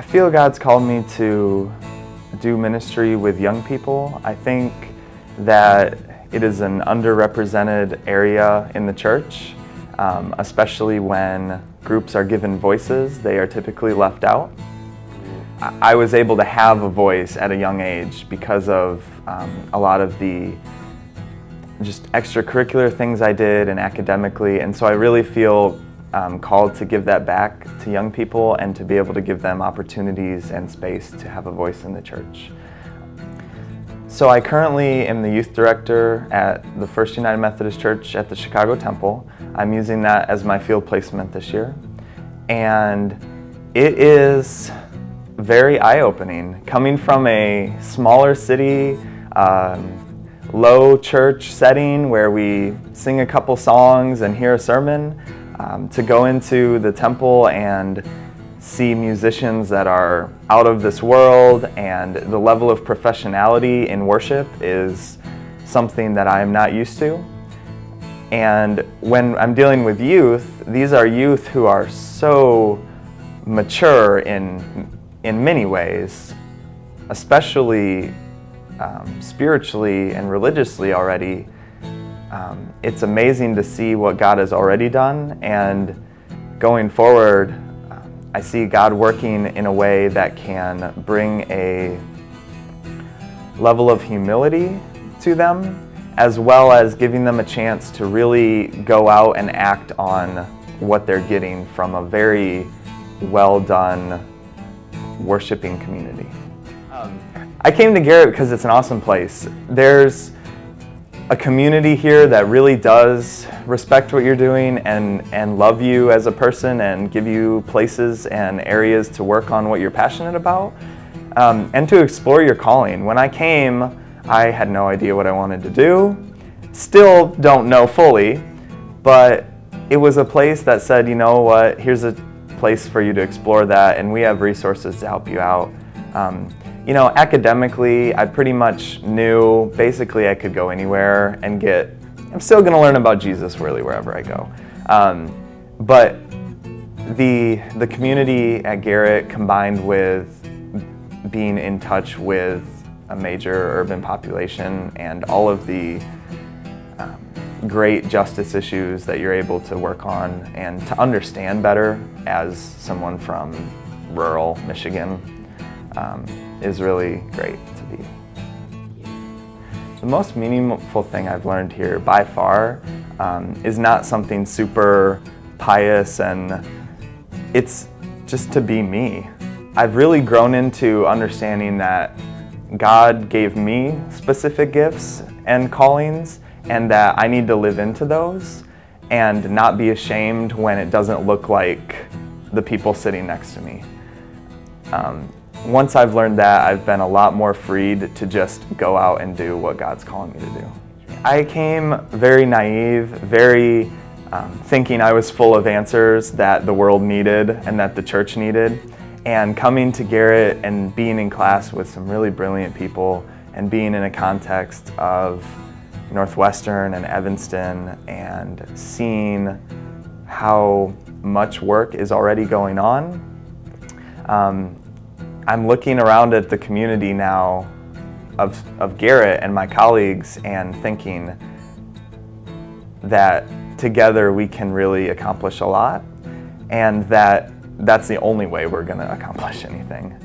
I feel God's called me to do ministry with young people. I think that it is an underrepresented area in the church, especially when groups are given voices. They are typically left out. I was able to have a voice at a young age because of a lot of the just extracurricular things I did and academically, and so I really feel called to give that back to young people and to be able to give them opportunities and space to have a voice in the church. So I currently am the youth director at the First United Methodist Church at the Chicago Temple. I'm using that as my field placement this year, and it is very eye-opening. Coming from a smaller city, low church setting where we sing a couple songs and hear a sermon, to go into the temple and see musicians that are out of this world, and the level of professionality in worship is something that I am not used to. And when I'm dealing with youth, these are youth who are so mature in many ways, especially spiritually and religiously already. It's amazing to see what God has already done, and going forward, I see God working in a way that can bring a level of humility to them, as well as giving them a chance to really go out and act on what they're getting from a very well done worshiping community. I came to Garrett because it's an awesome place. There's a community here that really does respect what you're doing and love you as a person and give you places and areas to work on what you're passionate about, and to explore your calling. When I came, I had no idea what I wanted to do. Still don't know fully, but it was a place that said, you know what, here's a place for you to explore that, and we have resources to help you out. You know, academically, I pretty much knew basically I could go anywhere and I'm still going to learn about Jesus really wherever I go. But the community at Garrett, combined with being in touch with a major urban population and all of the great justice issues that you're able to work on and to understand better as someone from rural Michigan, is really great to be. The most meaningful thing I've learned here by far is not something super pious, and it's just to be me. I've really grown into understanding that God gave me specific gifts and callings, and that I need to live into those and not be ashamed when it doesn't look like the people sitting next to me. Once I've learned that, I've been a lot more freed to just go out and do what God's calling me to do. I came very naive, very thinking I was full of answers that the world needed and that the church needed. And coming to Garrett and being in class with some really brilliant people and being in a context of Northwestern and Evanston and seeing how much work is already going on, I'm looking around at the community now of Garrett and my colleagues and thinking that together we can really accomplish a lot, and that that's the only way we're going to accomplish anything.